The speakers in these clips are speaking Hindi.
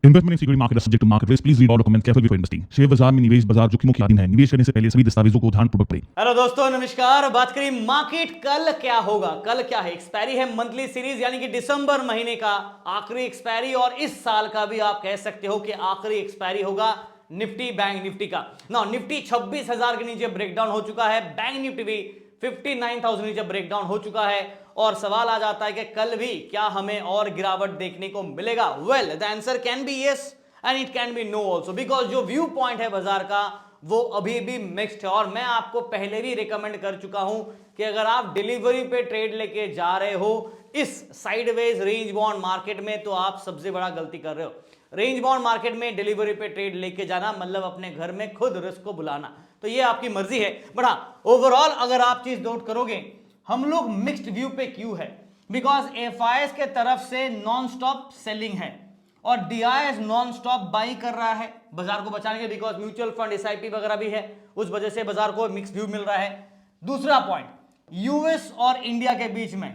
Investment in security market subject to market risk, please read all documents carefully before investing. Share बाजार में निवेश बाजार जोखिमों के अधीन है। निवेश करने से पहले सभी दस्तावेजों को ध्यानपूर्वक पढ़ें। हेलो दोस्तों, नमस्कार। बात करें मार्केट कल क्या होगा। कल क्या है, एक्सपायरी है मंथली सीरीज, यानी कि दिसंबर महीने का आखिरी एक्सपायरी, और इस साल का भी आप कह सकते हो कि आखिरी एक्सपायरी होगा निफ्टी बैंक निफ्टी का। ना निफ्टी 26,000 के नीचे ब्रेकडाउन हो चुका है, बैंक निफ्टी भी 59,000 नीचे ब्रेकडाउन हो चुका है। और सवाल आ जाता है कि कल भी क्या हमें और गिरावट देखने को मिलेगा। Well, the answer can be yes and it can be no also, because जो व्यू पॉइंट है बाजार का वो अभी भी मिक्स्ड है। और मैं आपको पहले भी रिकमेंड कर चुका हूं कि अगर आप डिलीवरी पे ट्रेड लेके जा रहे हो इस साइडवेज रेंज बाउंड मार्केट में, तो आप सबसे बड़ा गलती कर रहे हो। रेंज बाउंड मार्केट में डिलीवरी पे ट्रेड लेके जाना मतलब अपने घर में खुद रिस्क को बुलाना, तो ये आपकी मर्जी है। बट हाँ, ओवरऑल अगर आप चीज नोट करोगे, हम लोग मिक्स्ड व्यू पे क्यों है, बिकॉज एफआईएस के तरफ से नॉन स्टॉप सेलिंग है और डीआईएस नॉन स्टॉप बाई कर रहा है बाजार को बचाने के, बिकॉज म्यूचुअल फंड एसआईपी वगैरह भी है, उस वजह से बाजार को मिक्स व्यू मिल रहा है। दूसरा पॉइंट, यूएस और इंडिया के बीच में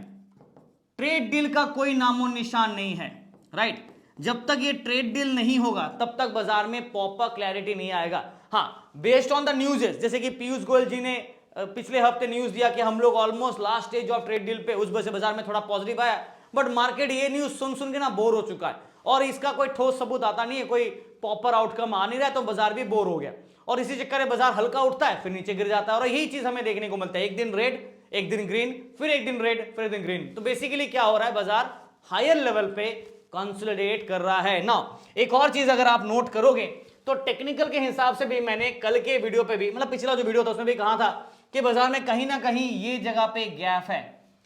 ट्रेड डील का कोई नामो निशान नहीं है, राइट। जब तक ये ट्रेड डील नहीं होगा तब तक बाजार में प्रॉपर क्लैरिटी नहीं आएगा। हाँ, बेस्ड ऑन द न्यूज़, जैसे कि पीयूष गोयल जी ने पिछले हफ्ते न्यूज दिया कि हम लोग almost last stage of trade deal पे, उस वजह से बाजार में थोड़ा पॉजिटिव आया। बट मार्केट ये न्यूज सुन सुन के ना बोर हो चुका है और इसका कोई ठोस सबूत आता नहीं है, कोई प्रॉपर आउटकम आ नहीं रहा है, तो बाजार भी बोर हो गया। और इसी चक्कर में बाजार हल्का उठता है फिर नीचे गिर जाता है, और यही चीज हमें देखने को मिलता है। एक दिन रेड, एक दिन ग्रीन, फिर एक दिन रेड, फिर एक दिन ग्रीन। तो बेसिकली क्या हो रहा है, बाजार हायर लेवल पे कंसोलिडेट कर रहा है ना। एक और चीज अगर आप नोट करोगे तो टेक्निकल के हिसाब से भी मैंने कल के वीडियो पे भी, मतलब पिछला जो वीडियो था उसमें भी कहा था कि बाजार में कहीं ना कहीं ये जगह पे गैप है।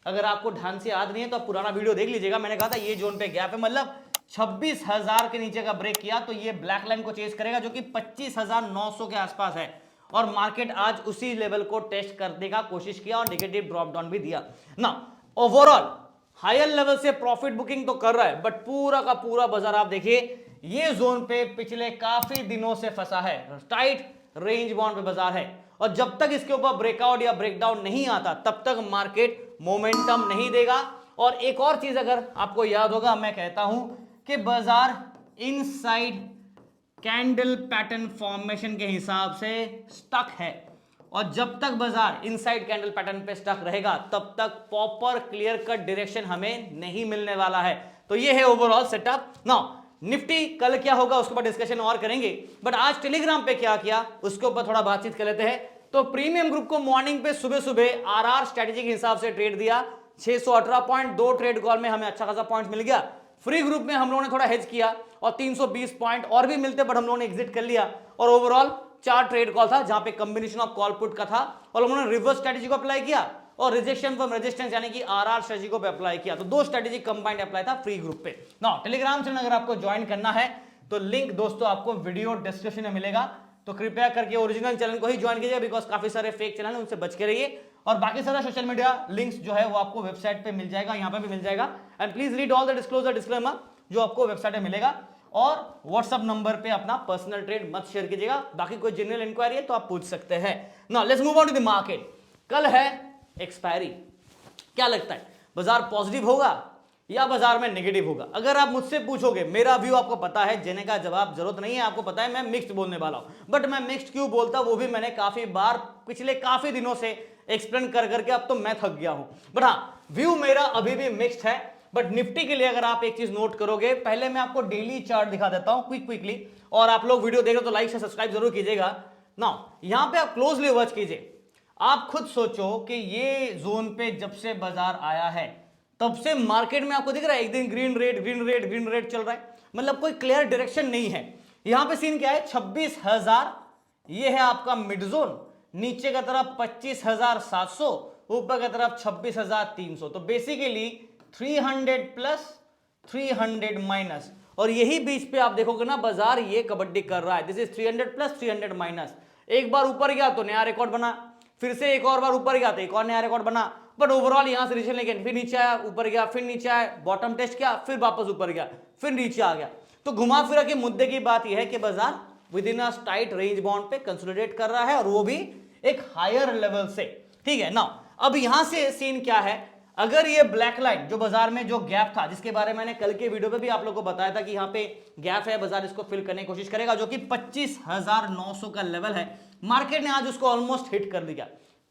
अगर आपको ध्यान से याद नहीं है तो आप पुराना वीडियो देख लीजिएगा, मैंने कहा था ये जोन पे गैप है, मतलब 26,000 के नीचे का ब्रेक किया तो ये ब्लैक लाइन को चेस करेगा, जो कि 25,900 के आसपास है। और मार्केट आज उसी लेवल को टेस्ट करने का कोशिश किया और नेगेटिव ड्रॉप डाउन भी दिया ना। ओवरऑल हायर लेवल से प्रॉफिट बुकिंग तो कर रहा है, बट पूरा का पूरा बाजार आप देखिए ये जोन पे पिछले काफी दिनों से फंसा है, टाइट रेंज बाउंड पे बाजार है। और जब तक इसके ऊपर ब्रेकआउट या ब्रेकडाउन नहीं आता तब तक मार्केट मोमेंटम नहीं देगा। और एक और चीज अगर आपको याद होगा, मैं कहता हूं कि बाजार इनसाइड कैंडल पैटर्न फॉर्मेशन के हिसाब से स्टक है, और जब तक बाजार इनसाइड कैंडल पैटर्न पे स्टक रहेगा तब तक प्रॉपर क्लियर कट डायरेक्शन हमें नहीं मिलने वाला है। तो ये है ओवरऑल सेटअप। नाउ निफ्टी कल क्या होगा उसके बाद डिस्कशन और करेंगे, बट आज टेलीग्राम पे क्या किया उसके ऊपर थोड़ा बातचीत कर लेते हैं। तो प्रीमियम ग्रुप को मॉर्निंग पे सुबह सुबह आरआर स्ट्रेटेजी के हिसाब से ट्रेड दिया, 618 पॉइंट, 2 ट्रेड कॉल में हमें अच्छा खासा पॉइंट मिल गया। फ्री ग्रुप में हम लोगों ने थोड़ा हेज किया और 320 पॉइंट और भी मिलते, बट हम लोगों ने एग्जिट कर लिया। और ओवरऑल 4 ट्रेड कॉल था जहां पे कॉम्बिनेशन ऑफ कॉल पुट का था, और हम लोगों ने रिवर्स स्ट्रेटेजी को अप्लाई किया और रिजेक्शन फ्रॉम रेजिस्टेंस यानी कि आरआर स्ट्रेटेजी को अप्लाई किया। तो 2 स्ट्रेटेजी कंबाइंड अप्लाई था फ्री ग्रुप पे। नाउ टेलीग्राम चैनल अगर आपको ज्वाइन करना है तो लिंक दोस्तों आपको वीडियो डिस्क्रिप्शन में मिलेगा, तो कृपया करके ओरिजिनल चैनल को ही ज्वाइन कीजिए, बिकॉज काफी सारे फेक चैनल हैं उनसे बच के रहिए। और बाकी सारा सोशल मीडिया लिंक्स जो है वो आपको वेबसाइट पे मिल जाएगा, यहाँ पे भी मिल जाएगा। And please read all the disclosure disclaimer जो आपको वेबसाइट में मिलेगा। और व्हाट्सएप नंबर पे अपना पर्सनल ट्रेड मत शेयर कीजिएगा, बाकी कोई जनरल इंक्वायरी है तो आप पूछ सकते हैं। Now let's move on to the market. कल है एक्सपायरी, क्या लगता है बाजार पॉजिटिव होगा या बाजार में नेगेटिव होगा? अगर आप मुझसे पूछोगे, मेरा व्यू आपको पता है, देने का जवाब जरूरत नहीं है, आपको पता है मैं मिक्स्ड बोलने वाला हूं। बट मैं मिक्स्ड क्यों बोलता वो भी मैंने काफी बार पिछले काफी दिनों से एक्सप्लेन कर करके अब तो मैं थक गया हूं। बट हाँ, व्यू मेरा अभी भी मिक्स्ड है। बट निफ्टी के लिए अगर आप एक चीज नोट करोगे, पहले मैं आपको डेली चार्ट दिखा देता हूं क्विकली, और आप लोग वीडियो देख रहे हो तो लाइक से सब्सक्राइब जरूर कीजिएगा। नाउ यहां पे आप क्लोजली वॉच कीजिए, आप खुद सोचो कि ये जोन पे जब से बाजार आया है तब से मार्केट में आपको दिख रहा है एक दिन green red green red green red चल रहा है, मतलब कोई क्लियर डायरेक्शन नहीं है। यहां पे सीन क्या है, 26,000 ये है आपका मिड जोन, नीचे का तरफ 25,700, ऊपर का तरफ 26,300। तो बेसिकली 300 प्लस 300 माइनस, और यही बीच पे आप देखोगे ना बाजार ये कबड्डी कर रहा है। This is 300 plus 300 minus. एक बार ऊपर गया तो नया रिकॉर्ड बना, फिर से एक और बार ऊपर गया तो एक और नया रिकॉर्ड बना, बट ओवरऑल यहां से रिजेक्शन लेके फिर नीचे आया, ऊपर गया, फिर नीचे आया, बॉटम टेस्ट किया, फिर वापस ऊपर गया, फिर नीचे आ गया। तो घुमा फिरा के मुद्दे की बात यह है कि बाजार with in a tight range bound पे कंसोलिडेट कर रहा है, और वो भी एक हायर लेवल से। ठीक है ना, अब यहां से सीन क्या है, अगर ये ब्लैक लाइन जो बाजार में जो गैप था, जिसके बारे में मैंने कल के वीडियो पे भी आप लोगों को बताया था कि यहाँ पे गैप है, बाजार इसको फिल करने की कोशिश करेगा, जो कि 25,900 का लेवल है। मार्केट ने आज उसको ऑलमोस्ट हिट कर दिया,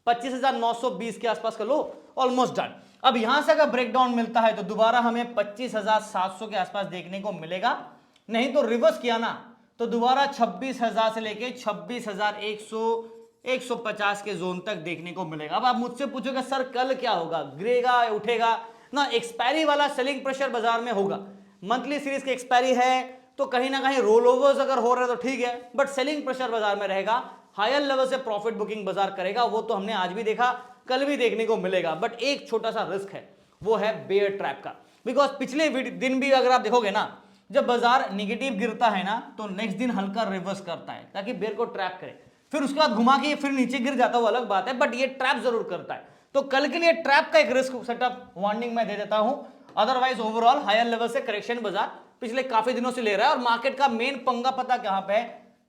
25,920 के आसपास का लो ऑलमोस्ट डन। अब यहां से अगर ब्रेकडाउन मिलता है तो दोबारा हमें 25,700 के आसपास देखने को मिलेगा, नहीं तो रिवर्स किया ना तो दोबारा 26,000 से लेके 26,150 के जोन तक देखने को मिलेगा। अब आप मुझसे पूछोगे सर कल क्या होगा, गिरेगा उठेगा ना? एक्सपायरी वाला सेलिंग प्रेशर बाजार में होगा। मंथली सीरीज की एक्सपायरी है तो कहीं ना कहीं रोल ओवर्स अगर हो रहे हैं तो ठीक है, बट सेलिंग प्रेशर बाजार में रहेगा, हायर लेवल से प्रॉफिट बुकिंग बाजार करेगा, वो तो हमने आज भी देखा, कल भी देखने को मिलेगा। बट एक छोटा सा रिस्क है, वो है बेयर ट्रैप का। बिकॉज पिछले दिन भी अगर आप देखोगे ना, जब बाजार निगेटिव गिरता है ना तो नेक्स्ट दिन हल्का रिवर्स करता है ताकि बेयर को ट्रैप करे, फिर उसके बाद घुमा के फिर नीचे गिर जाता है, वो अलग बात है, बट ये ट्रैप जरूर करता है। तो कल के लिए ट्रैप का एक रिस्क सेटअप वार्निंग मैं दे देता हूं। अदरवाइज ओवरऑल हायर लेवल से करेक्शन बाजार पिछले काफी दिनों से ले रहा है। और मार्केट का मेन पंगा पता कहां पे है?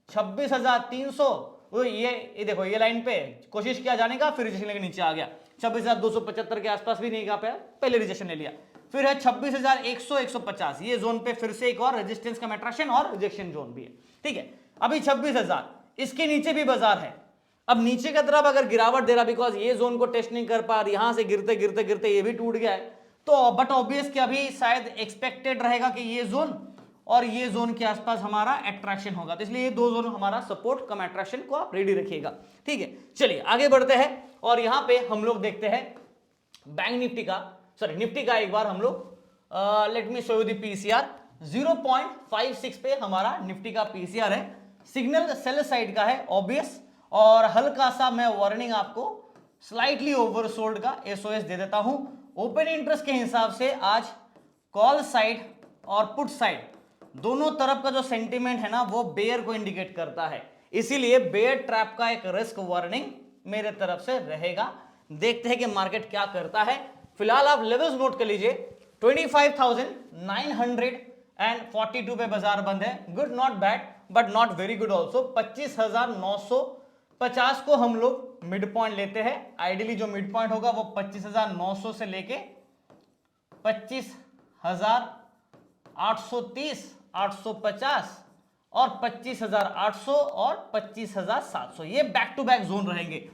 26,300, ये देखो, ये लाइन पे कोशिश किया जाने का, फिर रिजेक्शन लेके नीचे आ गया। 26,275 के आसपास भी नहीं गा पाया, पहले रिजेक्शन ले लिया। फिर है 26,100 150, ये जोन पे फिर से एक और रेजिस्टेंस का मेट्रेशन और रिजेक्शन जोन भी है। ठीक है, अभी 26,000, इसके नीचे भी बाजार है। अब नीचे की तरफ अगर गिरावट दे रहा, बिकॉज ये जोन को टेस्ट नहीं कर पा, यहां से गिरते गिरते गिरते ये भी टूट गया है, तो बट ऑब्वियस कि अभी शायद एक्सपेक्टेड रहेगा कि ये जोन और ये जोन के आसपास हमारा अट्रैक्शन होगा, तो इसलिए ये दो जोन हमारा सपोर्ट कम अट्रैक्शन को आप रेडी रखिएगा। ठीक है, चलिए आगे बढ़ते हैं और यहां पे हम लोग देखते हैं बैंक निफ्टी का, सॉरी निफ्टी का एक बार हम लोग let me show you the PCR. 0.56 पे हमारा निफ्टी का पीसीआर है, सिग्नल सेल साइड का है ऑब्वियस, और हल्का सा मैं वार्निंग आपको स्लाइटली ओवरसोल्ड का एसओएस दे देता हूं। ओपन इंटरेस्ट के हिसाब से आज कॉल साइड और पुट साइड दोनों तरफ का जो सेंटीमेंट है ना, वो बेयर को इंडिकेट करता है, इसीलिए बेयर ट्रैप का एक रिस्क वार्निंग मेरे तरफ से रहेगा। देखते हैं कि मार्केट क्या करता है। फिलहाल आप लेवल्स नोट कर लीजिए, 25,942 पे बाजार बंद है, good not bad but not very good also. 25,950 को हम लोग मिड पॉइंट लेते हैं। आइडियली जो मिड पॉइंट होगा वो 25,900 से लेके 25,830, 850 और 25,800 और 25,700, ये बैक टू बैक जोन रहेंगे।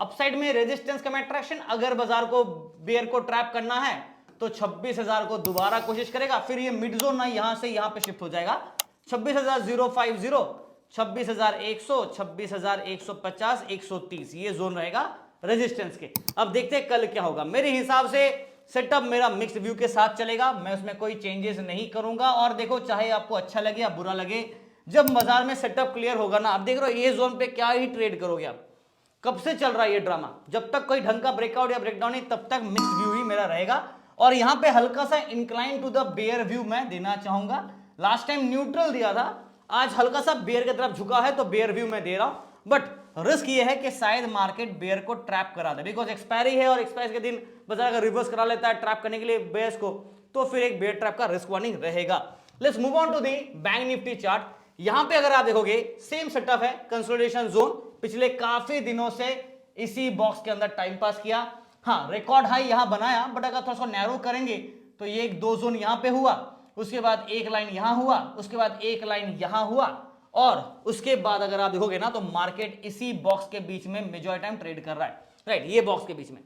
अपसाइड में रेजिस्टेंस का अट्रैक्शन, अगर बाजार को बेयर को ट्रैप करना है तो 26,000 को दोबारा कोशिश करेगा, फिर ये मिड जोन ना यहां से यहां पे शिफ्ट हो जाएगा। 26,050, 26,100, 26,150, 130, ये जोन रहेगा रेजिस्टेंस के। अब देखते हैं कल क्या होगा। मेरे हिसाब से सेटअप मेरा मिक्स्ड व्यू के साथ चलेगा, मैं उसमें कोई चेंजेस नहीं करूंगा। और देखो, चाहे आपको अच्छा लगे या बुरा लगे, जब बाजार में सेटअप क्लियर होगा ना, आप देख रहे हो ये जोन पे क्या ही ट्रेड करोगे आप। कब से चल रहा है ये ड्रामा, जब तक कोई ढंग का ब्रेकआउट या ब्रेकडाउन नहीं, तब तक मिक्स्ड व्यू ही मेरा रहेगा। और यहां पे हल्का सा incline to the bear view मैं देना चाहूंगा। लास्ट टाइम न्यूट्रल दिया था, आज हल्का सा बेयर की तरफ झुका है, तो बेयर व्यू मैं दे रहा हूं। बट रिस्क ये है कि शायद मार्केट बेयर को ट्रैप करा दे, बिकॉज एक्सपायरी है और एक्सपायरी के दिन बाजार अगर रिवर्स करा लेता है ट्रैप करने के लिए बेयर्स को, तो फिर एक बेयर ट्रैप का रिस्क वार्निंग रहेगा। Let's move on to the bank nifty chart. यहां पे अगर आप देखोगे सेम सेटअप है, कंसोलिडेशन जोन, पिछले काफी दिनों से इसी बॉक्स के अंदर टाइम पास किया। हाँ, रिकॉर्ड हाई यहां बनाया, बट अगर थोड़ा सा नैरो करेंगे तो ये एक दो जोन यहां पे हुआ, उसके बाद एक लाइन यहां हुआ, उसके बाद एक लाइन यहां हुआ, और उसके बाद अगर आप देखोगे ना तो मार्केट इसी बॉक्स के बीच में मेजॉरिटी टाइम ट्रेड कर रहा है, राइट, ये बॉक्स के बीच में।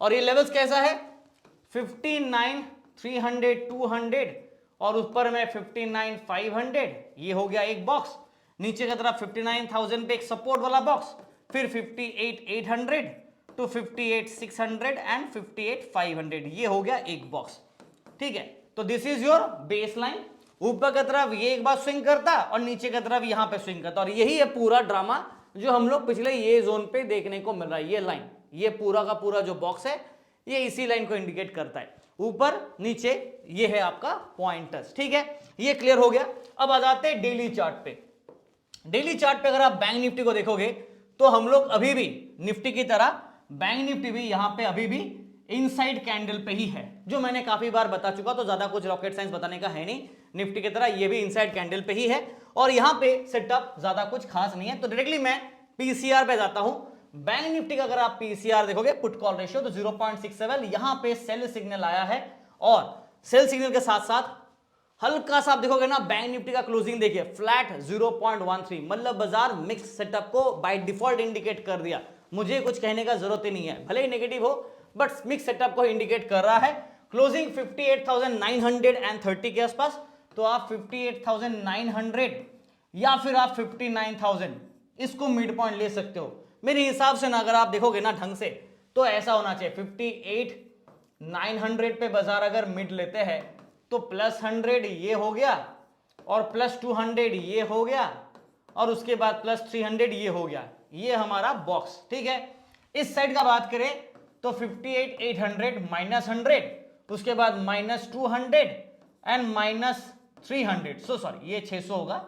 और ये लेवल्स कैसा है? 59,300, 200 और ऊपर में 59,500, ये हो गया एक बॉक्स। नीचे की तरफ 59,000 पे एक सपोर्ट वाला बॉक्स, फिर 58,800 टू 58,600 एंड 58,500, ये हो गया एक बॉक्स। ठीक है, तो this is your base line. ऊपर की तरफ ये एक बार स्विंग करता और नीचे की तरफ यहां पे स्विंग करता, और यही है पूरा ड्रामा जो हम लोग पिछले ये जोन पे देखने को मिल रहा है। ये लाइन, ये पूरा का पूरा जो बॉक्स है, ये इसी लाइन को इंडिकेट करता है, ऊपर नीचे ये है आपका पॉइंटर्स। ठीक है, ये क्लियर हो गया। अब आ जाते हैं डेली चार्ट पे। डेली चार्ट पे अगर आप बैंक निफ्टी को देखोगे तो हम लोग अभी भी निफ्टी की तरह बैंक निफ्टी भी यहां पे अभी भी इनसाइड कैंडल पे ही है, जो मैंने काफी बार बता चुका, तो ज्यादा कुछ रॉकेट साइंस बताने का है नहीं। निफ्टी की तरह ये भी इनसाइड कैंडल पे ही है और यहां पे सेटअप ज्यादा कुछ खास नहीं है। तो डायरेक्टली मैं पीसीआर पे जाता हूं। बैंक निफ्टी का अगर आप पीसीआर देखोगे, पुट कॉल रेशियो, तो 0.67, यहां पे सेल सिग्नल आया है और सेल सिग्नल के साथ साथ हल्का सा आप देखोगे ना, बैंक निफ्टी का क्लोजिंग देखिए फ्लैट 0.13, मतलब बाजार मिक्स सेटअप को बाय डिफॉल्ट इंडिकेट कर दिया। मुझे कुछ कहने का जरूरत ही नहीं है, भले ही नेगेटिव हो बट मिक्स सेटअप को इंडिकेट कर रहा है। क्लोजिंग 58,930 के आसपास, तो आप 58,900 या फिर आप 59,000 इसको मिड पॉइंट ले सकते हो मेरे हिसाब से ना। अगर आप देखोगे ना ढंग से तो ऐसा होना चाहिए 58,900 पे बाजार अगर मिड लेते हैं तो +100 ये हो गया और +200 ये हो गया और उसके बाद +300 ये हो गया, ये हमारा बॉक्स। ठीक है, इस साइड का बात करें तो 58,800 -100, उसके बाद -200 एंड -300, सॉरी ये 600 होगा,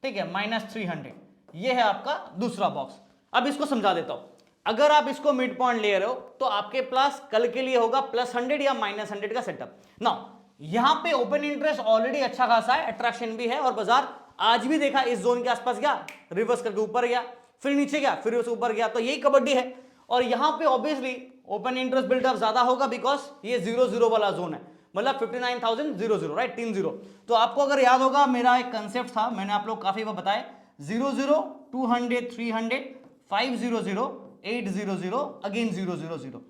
ठीक है, -300, ये है आपका दूसरा बॉक्स। अब इसको समझा देता हूं, अगर आप इसको मिड पॉइंट ले रहे हो तो आपके पास कल के लिए होगा +100 या -100 का सेटअप ना। यहां पे ओपन इंटरेस्ट ऑलरेडी अच्छा खासा है, अट्रैक्शन भी है और बाजार आज भी देखा इस जोन के आसपास गया, रिवर्स करके ऊपर गया, फिर नीचे गया, फिर उस ऊपर गया, तो यही कबड्डी है। और यहां पे ऑब्वियसली ओपन इंटरेस्ट बिल्डअप ज्यादा होगा बिकॉज ये 0-0 वाला जोन है, मतलब 59,000 राइट, 3-0। तो आपको अगर याद होगा मेरा एक कंसेप्ट था, मैंने आप लोग काफी बार बताया, 0-0, 200, 300, 500, 800, अगेन 000।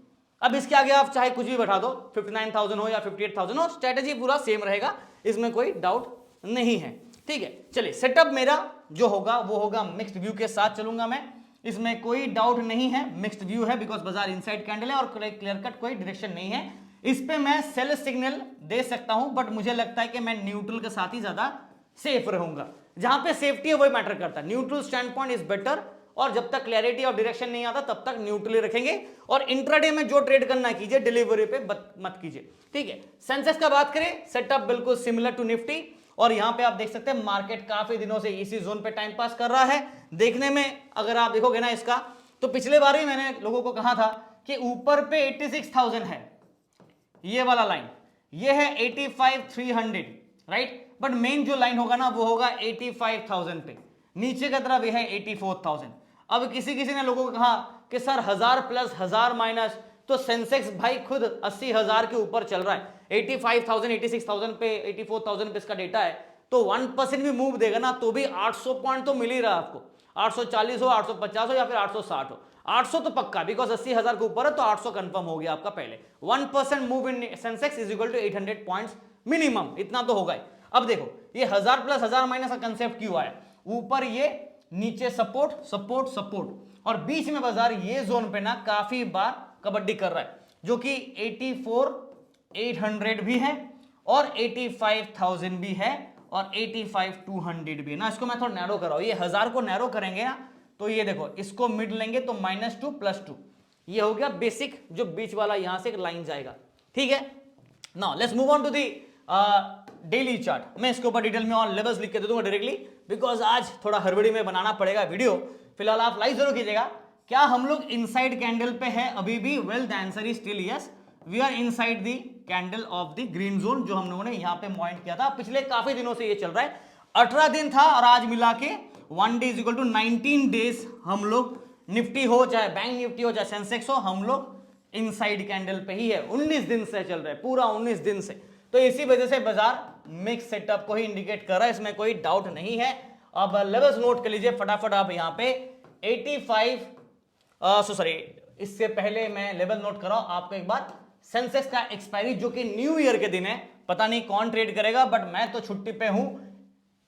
अब इसके आगे आप चाहे कुछ भी बैठा दो, 59,000 हो या 58,000 हो, स्ट्रेटेजी पूरा सेम रहेगा, इसमें कोई डाउट नहीं है। ठीक है, चलिए सेटअप मेरा जो होगा वो होगा मिक्स्ड व्यू के साथ चलूंगा मैं, इसमें कोई डाउट नहीं है, मिक्स्ड व्यू है बिकॉज बाजार इनसाइड कैंडल है और क्लियर कट कोई डायरेक्शन नहीं है। इस पे मैं सेल सिग्नल दे सकता हूं बट मुझे लगता है कि मैं न्यूट्रल के साथ ही ज्यादा सेफ रहूंगा। जहां पे सेफ्टी है वही मैटर करता है, neutral stand point is better, और जब तक क्लैरिटी और डायरेक्शन नहीं आता तब तक न्यूट्रल रखेंगे। और इंट्राडे में जो ट्रेड करना कीजिए, डिलीवरी पे मत कीजिए। ठीक है, सेंसेक्स का बात करें, सेटअप बिल्कुल सिमिलर टू निफ्टी, और यहां पे आप देख सकते हैं मार्केट काफी दिनों से इसी जोन पे टाइम पास कर रहा है। देखने में अगर आप देखोगे ना इसका, तो पिछले बार ही मैंने लोगों को कहा था कि ऊपर पे 86,000 है, ये वाला लाइन, ये है 85,300 राइट, बट मेन जो लाइन होगा ना वो होगा 85,000 पे, नीचे की तरफ यह है 84,000। अब किसी ने लोगों को कहा कि सर 1000 प्लस 1000 माइनस, तो सेंसेक्स भाई खुद 80,000 के ऊपर चल रहा है, 85,000 86,000 पे 84,000 पे इसका डेटा है, तो 1% भी मूव देगा ना तो भी 800 पॉइंट तो मिल ही रहा है आपको, 840 हो, 850 हो या फिर 860 हो, 800 तो पक्का, बिकॉज 80,000 के ऊपर है तो 800 कंफर्म हो गया आपका पहले। 1% move in sensex is equal to 800 points minimum, इतना तो होगा ही। अब देखो ये 1000 प्लस 1000 माइनस का कंसेप्ट क्यों आया, ऊपर ये, नीचे सपोर्ट सपोर्ट सपोर्ट, और बीच में बाजार ये जोन पे ना काफी बार कबड्डी कर रहा है, जो कि 84,800 भी है और 85,000 भी है और 85,200 भी है ना। इसको मैं थोड़ा नैरो कर रहा हूं, ये 1000 को नैरो करेंगे ना तो ये देखो इसको मिड लेंगे तो -2 +2, ये हो गया बेसिक जो बीच वाला यहां से एक लाइन जाएगा। ठीक है, now let's move on to the daily chart. मैं इसके ऊपर डिटेल में और लेवल्स लिख के दे दूंगा डायरेक्टली, बिकॉज आज थोड़ा हड़बड़ी में बनाना पड़ेगा वीडियो। फिलहाल आप लाइक जरूर कीजिएगा। क्या हम लोग इनसाइड कैंडल पे है अभी भी? Well the answer is still yes, we are inside the candle of the green zone, जो हम लोगों ने यहां पे पॉइंट किया था। पिछले काफी दिनों से ये चल रहा है, 18 दिन था और आज मिला के 1 day is equal to 19 days हम लोग, निफ्टी हो चाहे बैंक निफ्टी हो चाहे सेंसेक्स हो, हम लोग इनसाइड कैंडल पे ही है। 19 दिन से चल रहा है, पूरा 19 दिन से। तो इसी वजह से बाजार मिक्स सेटअप को ही इंडिकेट कर रहा है, इसमें कोई डाउट नहीं है। अब लेवल्स नोट कर लीजिए फटाफट आप यहां पे 85 सॉरी, इससे पहले मैं लेवल नोट कर रहा हूं आपको एक बार। सेंसेक्स का एक्सपायरी जो कि न्यू ईयर के दिन है, पता नहीं कौन ट्रेड करेगा बट मैं तो छुट्टी पे हूं।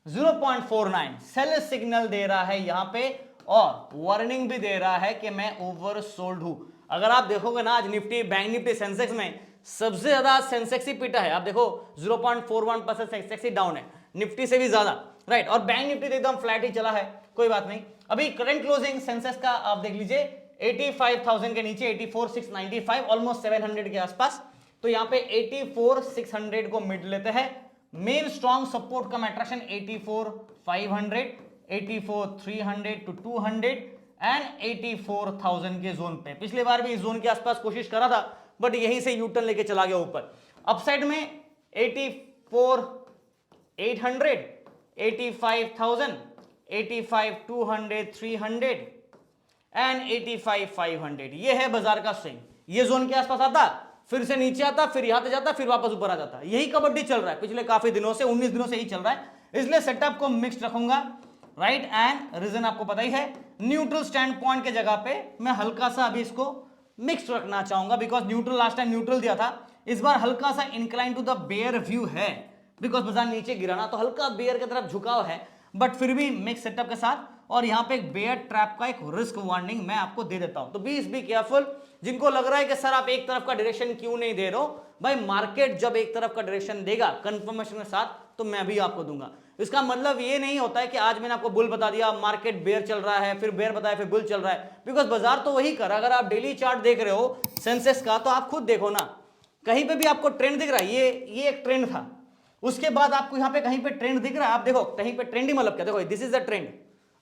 0.49 सेल सिग्नल दे रहा है यहां पे और वार्निंग भी दे रहा है कि मैं ओवर सोल्ड हूं। अगर आप देखोगे ना आज निफ्टी, बैंक निफ्टी, सेंसेक्स में सबसे ज्यादा सेंसेक्स ही पीटा है। आप देखो 0.41% सेंसेक्स ही डाउन है, निफ्टी से भी ज्यादा, राइट। और बैंक निफ्टी तो एकदम फ्लैट ही चला है, कोई बात नहीं। अभी करंट क्लोजिंग सेंसेक्स का आप देख लीजिए 85,000 के नीचे 84,695, ऑलमोस्ट 700 के आसपास। तो यहाँ पे 84,600 को मिड लेते हैं। मेन स्ट्रॉन्ग सपोर्ट का अट्रैक्शन 84,500, 84,300 to 200 एंड 84,000 के जोन पे। पिछले बार भी इस जोन के आसपास कोशिश करा था बट यहीं से यूटर्न लेके चला गया ऊपर। अपसाइड में 84,800, 85,000, 85,200, 300 एंड 85,500। ये है बाजार का स्विंग। ये जोन के आसपास आता, फिर से नीचे आता, फिर यहां पे जाता, फिर वापस ऊपर आ जाता। यही कबड्डी चल रहा है पिछले काफी दिनों से, 19 दिनों से ही चल रहा है। इसलिए सेटअप को मिक्स्ड रखूंगा, राइट। एंड रीजन आपको पता ही है, न्यूट्रल स्टैंड पॉइंट के जगह पे मैं हल्का सा अभी इसको मिक्स्ड रखना चाहूंगा, because neutral last time neutral दिया था, इस बार हल्का सा incline to the bear view है, बिकॉज बाजार नीचे गिरा ना, तो हल्का बेयर की तरफ झुकाव है, बट फिर भी मिक्स सेटअप के साथ। और यहां पे एक बेयर ट्रैप का एक रिस्क वार्निंग मैं आपको दे देता हूं। तो प्लीज बी केयरफुल। जिनको लग रहा है कि सर आप एक तरफ का डायरेक्शन क्यों नहीं दे रहे हो, भाई मार्केट जब एक तरफ का डायरेक्शन देगा कंफर्मेशन के साथ, तो मैं भी आपको दूंगा। इसका मतलब ये नहीं होता है कि आज मैंने आपको बुल बता दिया, मार्केट बेयर चल रहा है, फिर बेयर बताया, फिर बुल चल रहा है, बिकॉज बाजार तो वही कर। अगर आप डेली चार्ट देख रहे हो सेंसेक्स का, तो आप खुद देखो ना, कहीं पे भी आपको ट्रेंड दिख रहा है, ये एक ट्रेंड था, उसके बाद आपको यहां पे कहीं पे ट्रेंड दिख रहा है, आप देखो कहीं पे ट्रेंडिंग, मतलब क्या, देखो this is the trend,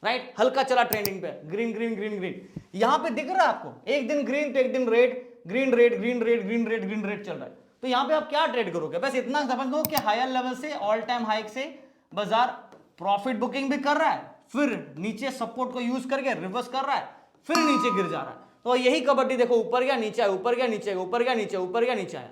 right, हल्का चला ट्रेंडिंग पे, ग्रीन ग्रीन ग्रीन ग्रीन, यहां पे दिख रहा है आपको, एक दिन ग्रीन तो एक दिन red, green red green red green red green red चल रहा है। तो यहां पे आप क्या ट्रेड करोगे, बस इतना समझ लो कि हायर लेवल से, ऑल टाइम हाइक से बाजार प्रॉफिट बुकिंग भी कर रहा है, फिर नीचे सपोर्ट को यूज करके रिवर्स कर रहा है, फिर नीचे गिर जा रहा है। तो यही कबड्डी देखो, ऊपर गया नीचे आया, ऊपर गया नीचे, ऊपर गया नीचे, ऊपर गया नीचे आया।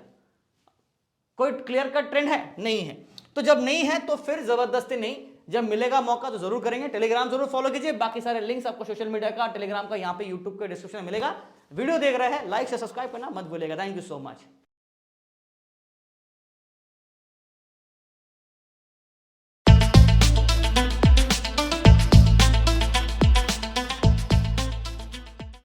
कोई क्लियर कट ट्रेंड है? नहीं है। तो जब नहीं है तो फिर जबरदस्ती नहीं, जब मिलेगा मौका तो जरूर करेंगे। टेलीग्राम जरूर फॉलो कीजिए, बाकी सारे लिंक्स आपको सोशल मीडिया का, टेलीग्राम का, यहाँ पे यूट्यूब के डिस्क्रिप्शन में मिलेगा। वीडियो देख रहे हैं, लाइक से सब्सक्राइब करना मत भूलिएगा। Thank you so much.